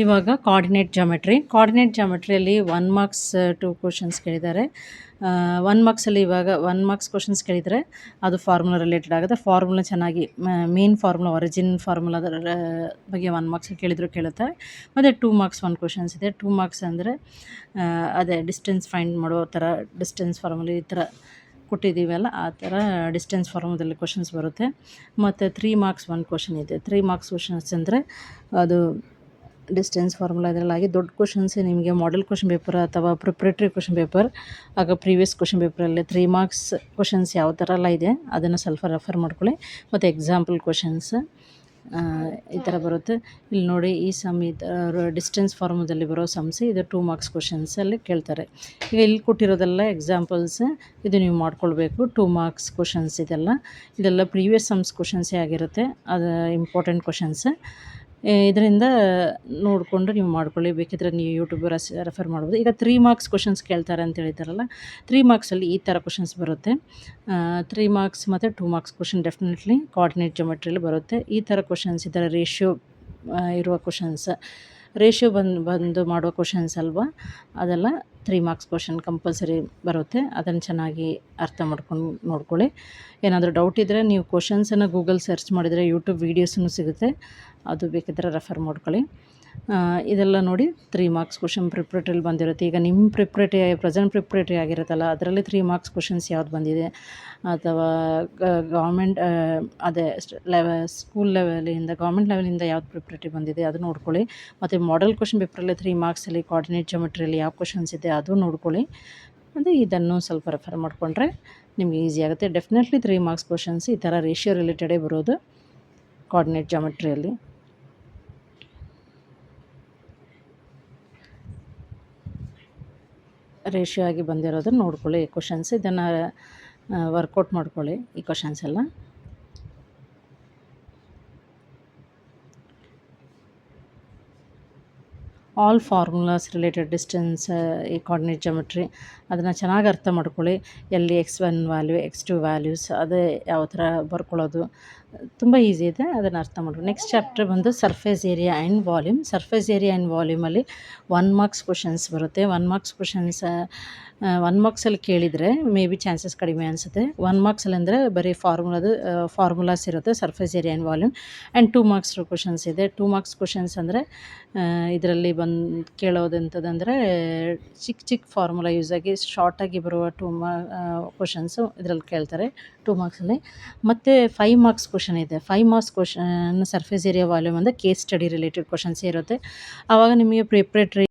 ಇವಾಗ coordinate ಜಾಮೆಟ್ರಿಯಲ್ಲಿ 1 marks 2 questions ಕೇಳಿದ್ದಾರೆ. 1 ಮಾರ್ಕ್ಸಲ್ಲಿ ಇವಾಗ 1 ಮಾರ್ಕ್ಸ್ ಕ್ವೆಶ್ಚನ್ಸ್ ಕೇಳಿದರೆ ಅದು ಫಾರ್ಮುಲಾ ರಿಲೇಟೆಡ್ ಆಗುತ್ತೆ. ಫಾರ್ಮುಲಾ ಚೆನ್ನಾಗಿ ಮೇನ್ ಫಾರ್ಮುಲಾ ಒರಿಜಿನ್ ಫಾರ್ಮುಲಾದ ಬಗ್ಗೆ 1 ಮಾರ್ಕ್ಸ್ ಕೇಳಿದ್ರು ಕೇಳುತ್ತೆ. ಮತ್ತು 2 ಮಾರ್ಕ್ಸ್ 1 ಕ್ವೆಶ್ಚನ್ಸ್ ಇದೆ. 2 ಮಾರ್ಕ್ಸ್ ಅಂದರೆ ಅದೇ ಡಿಸ್ಟೆನ್ಸ್ ಫೈಂಡ್ ಮಾಡೋ ಥರ ಡಿಸ್ಟೆನ್ಸ್ ಫಾರ್ಮುಲಾ ಈ ಥರ ಕೊಟ್ಟಿದ್ದೀವಲ್ಲ ಆ ಥರ ಡಿಸ್ಟೆನ್ಸ್ ಫಾರ್ಮುಲಾದಲ್ಲಿ ಕ್ವೆಶ್ಚನ್ಸ್ ಬರುತ್ತೆ. ಮತ್ತು 3 ಮಾರ್ಕ್ಸ್ 1 ಕ್ವೆಶ್ಚನ್ ಇದೆ. 3 ಮಾರ್ಕ್ಸ್ ಕ್ವೆಶ್ಚನ್ಸ್ ಅಂದರೆ ಅದು ಡಿಸ್ಟೆನ್ಸ್ ಫಾರ್ಮುಲಾ ಇದರಲ್ಲಾಗಿ ದೊಡ್ಡ ಕ್ವೆಶ್ಚನ್ಸೇ ನಿಮಗೆ ಮಾಡೆಲ್ ಕ್ವೆಶ್ಚನ್ ಪೇಪರ್ ಅಥವಾ ಪ್ರಿಪ್ರೇಟರಿ ಕ್ವೆಶ್ಚನ್ ಪೇಪರ್ ಆಗ ಪ್ರೀವಿಯಸ್ ಕ್ವೆಶ್ಚನ್ ಪೇಪರಲ್ಲಿ 3 ಮಾರ್ಕ್ಸ್ ಕ್ವೆಶ್ಚನ್ಸ್ ಯಾವ ಥರ ಎಲ್ಲ ಇದೆ ಅದನ್ನು ಸ್ವಲ್ಪ ರೆಫರ್ ಮಾಡ್ಕೊಳ್ಳಿ. ಮತ್ತು ಎಕ್ಸಾಂಪಲ್ ಕ್ವೆಶ್ಚನ್ಸ್ ಈ ಥರ ಬರುತ್ತೆ. ಇಲ್ಲಿ ನೋಡಿ ಈ ಸಮ್ ಡಿಸ್ಟೆನ್ಸ್ ಫಾರ್ಮುಲಾದಲ್ಲಿ ಬರೋ ಸಮ್ಸ್ ಇದು 2 ಮಾರ್ಕ್ಸ್ ಕ್ವೆಶ್ಚನ್ಸಲ್ಲಿ ಕೇಳ್ತಾರೆ. ಈಗ ಇಲ್ಲಿ ಕೊಟ್ಟಿರೋದೆಲ್ಲ ಎಕ್ಸಾಂಪಲ್ಸ್, ಇದು ನೀವು ಮಾಡ್ಕೊಳ್ಬೇಕು. 2 ಮಾರ್ಕ್ಸ್ ಕ್ವೆಶ್ಚನ್ಸ್ ಇದೆಲ್ಲ ಪ್ರೀವಿಯಸ್ ಸಮ್ಸ್ ಕ್ವೆಶ್ಚನ್ಸೇ ಆಗಿರುತ್ತೆ. ಅದು ಇಂಪಾರ್ಟೆಂಟ್ ಕ್ವೆಶ್ಚನ್ಸ್. ಇದರಿಂದ ನೋಡಿಕೊಂಡು ನೀವು ಮಾಡ್ಕೊಳ್ಳಿ. ಬೇಕಿದ್ರೆ ನೀವು ಯೂಟ್ಯೂಬ್ ರೆಫರ್ ಮಾಡ್ಬೋದು. ಈಗ 3 ಮಾರ್ಕ್ಸ್ ಕ್ವೆಶ್ಚನ್ಸ್ ಕೇಳ್ತಾರೆ ಅಂತ ಹೇಳಿದ್ದಾರಲ್ಲ, 3 ಮಾರ್ಕ್ಸಲ್ಲಿ ಈ ಥರ ಕ್ವೆಶ್ಚನ್ಸ್ ಬರುತ್ತೆ. 3 ಮಾರ್ಕ್ಸ್ ಮತ್ತು 2 ಮಾರ್ಕ್ಸ್ ಕ್ವೆಶ್ಚನ್ ಡೆಫಿನೆಟ್ಲಿ ಕೋಆರ್ಡಿನೇಟ್ ಜಾಮೆಟ್ರಿಯಲ್ಲಿ ಬರುತ್ತೆ. ಈ ಥರ ಕ್ವೆಶ್ಚನ್ಸ್ ಈ ಥರ ರೇಷಿಯೋ ಇರುವ ಕ್ವೆಶ್ಚನ್ಸ್, ರೇಷಿಯೋ ಬಂದು ಮಾಡೋ ಕ್ವೆಶ್ಚನ್ಸ್ ಅಲ್ವಾ, ಅದೆಲ್ಲ 3 ಮಾರ್ಕ್ಸ್ ಕ್ವೆಶ್ಚನ್ ಕಂಪಲ್ಸರಿ ಬರುತ್ತೆ. ಅದನ್ನು ಚೆನ್ನಾಗಿ ಅರ್ಥ ಮಾಡ್ಕೊಂಡು ನೋಡ್ಕೊಳ್ಳಿ. ಏನಾದರೂ ಡೌಟ್ ಇದ್ದರೆ ನೀವು ಕ್ವೆಶ್ಚನ್ಸನ್ನು ಗೂಗಲ್ ಸರ್ಚ್ ಮಾಡಿದರೆ ಯೂಟ್ಯೂಬ್ ವೀಡಿಯೋಸೂ ಸಿಗುತ್ತೆ, ಅದು ಬೇಕಿದ್ದರೆ ರೆಫರ್ ಮಾಡ್ಕೊಳ್ಳಿ. ಇದೆಲ್ಲ ನೋಡಿ 3 ಮಾರ್ಕ್ಸ್ ಕ್ವೆಶ್ಚನ್ ಪ್ರಿಪ್ರೇಟರಿಲಿ ಬಂದಿರುತ್ತೆ. ಈಗ ನಿಮ್ಮ ಪ್ರೆಸೆಂಟ್ ಪ್ರಿಪ್ರೇಟರಿ ಆಗಿರುತ್ತಲ್ಲ ಅದರಲ್ಲಿ 3 ಮಾರ್ಕ್ಸ್ ಕ್ವೆಶ್ಚನ್ಸ್ ಯಾವ್ದು ಬಂದಿದೆ ಅಥವಾ ಗೌರ್ಮೆಂಟ್ ಅದೇ ಸ್ಕೂಲ್ ಲೆವೆಲಿಂದ ಗೌರ್ಮೆಂಟ್ ಲೆವೆಲಿಂದ ಯಾವ್ದು ಪ್ರಿಪ್ರೇಟರಿ ಬಂದಿದೆ ಅದು ನೋಡ್ಕೊಳ್ಳಿ. ಮತ್ತು ಮಾಡೆಲ್ ಕ್ವೆಶ್ಚನ್ ಪೇಪರಲ್ಲಿ 3 ಮಾರ್ಕ್ಸಲ್ಲಿ ಕೋಆರ್ಡಿನೇಟ್ ಜಾಮೆಟ್ರಿಯಲ್ಲಿ ಯಾವ ಕ್ವೆಶ್ಚನ್ಸ್ ಇದೆ ಅದು ನೋಡ್ಕೊಳ್ಳಿ. ಅಂದರೆ ಇದನ್ನು ಸ್ವಲ್ಪ ರೆಫರ್ ಮಾಡಿಕೊಂಡ್ರೆ ನಿಮಗೆ ಈಸಿ ಆಗುತ್ತೆ. ಡೆಫಿನೆಟ್ಲಿ 3 ಮಾರ್ಕ್ಸ್ ಕ್ವೆಶ್ಚನ್ಸ್ ಈ ಥರ ರೇಷಿಯೋ ರಿಲೇಟೆಡೇ ಬರೋದು ಕೋಆರ್ಡಿನೇಟ್ ಜಾಮೆಟ್ರಿಯಲ್ಲಿ. ರೇಷಿಯೋ ಆಗಿ ಬಂದಿರೋದನ್ನು ನೋಡ್ಕೊಳ್ಳಿ ಕ್ವೆಶ್ಚನ್ಸ್. ಇದನ್ನು ವರ್ಕೌಟ್ ಮಾಡ್ಕೊಳ್ಳಿ ಈ ಕ್ವೆಶ್ಚನ್ಸ್ ಎಲ್ಲ. ಆಲ್ ಫಾರ್ಮುಲಾಸ್ ರಿಲೇಟೆಡ್ ಡಿಸ್ಟೆನ್ಸ್ ಈ ಕೋಆರ್ಡಿನೇಟ್ ಜಾಮೆಟ್ರಿ ಅದನ್ನು ಚೆನ್ನಾಗಿ ಅರ್ಥ ಮಾಡ್ಕೊಳ್ಳಿ. ಎಲ್ಲಿ x1 ವ್ಯಾಲ್ಯೂ x2 ವ್ಯಾಲ್ಯೂಸ್ ಅದೇ ಯಾವ ಥರ ಬರ್ಕೊಳ್ಳೋದು ತುಂಬ ಈಸಿ ಇದೆ, ಅದನ್ನು ಅರ್ಥ ಮಾಡ್ಕೊಳ್ಳಿ. ನೆಕ್ಸ್ಟ್ ಚಾಪ್ಟರ್ ಬಂದು surface area and volume. Surface area and ವಾಲ್ಯೂಮಲ್ಲಿ 1 ಮಾರ್ಕ್ಸ್ ಕ್ವೆಶ್ಚನ್ಸ್ ಬರುತ್ತೆ. 1 ಮಾರ್ಕ್ಸ್ ಕ್ವೆಶ್ಚನ್ಸ್ 1 ಮಾರ್ಕ್ಸಲ್ಲಿ ಕೇಳಿದರೆ ಮೇ ಬಿ ಚಾನ್ಸಸ್ ಕಡಿಮೆ ಅನಿಸುತ್ತೆ. 1 ಮಾರ್ಕ್ಸಲ್ಲಿ ಅಂದರೆ ಬರೀ ಫಾರ್ಮುಲಾಸ್ ಇರುತ್ತೆ surface area and volume. And 2 marks questions ಇದೆ. 2 ಮಾರ್ಕ್ಸ್ ಕ್ವೆಶ್ಚನ್ಸ್ ಅಂದರೆ ಇದರಲ್ಲಿ ಕೇಳೋದಂಥದ್ದಂದರೆ ಚಿಕ್ಕ ಫಾರ್ಮುಲಾ ಯೂಸ್ ಆಗಿ ಶಾರ್ಟಾಗಿ ಬರುವ 2 ಕ್ವೆಶ್ಚನ್ಸು ಇದರಲ್ಲಿ ಕೇಳ್ತಾರೆ 2 ಮಾರ್ಕ್ಸಲ್ಲಿ. ಮತ್ತು 5 ಮಾರ್ಕ್ಸ್ ಕ್ವೆಶ್ಚನ್ ಇದೆ. 5 marks question surface area volume ಅಂದರೆ ಕೇಸ್ ಸ್ಟಡಿ ರಿಲೇಟೆಡ್ ಕ್ವೆಶ್ಚನ್ಸೇ ಇರುತ್ತೆ. ಆವಾಗ ನಿಮಗೆ ಪ್ರಿಪ್ರೇಟರಿ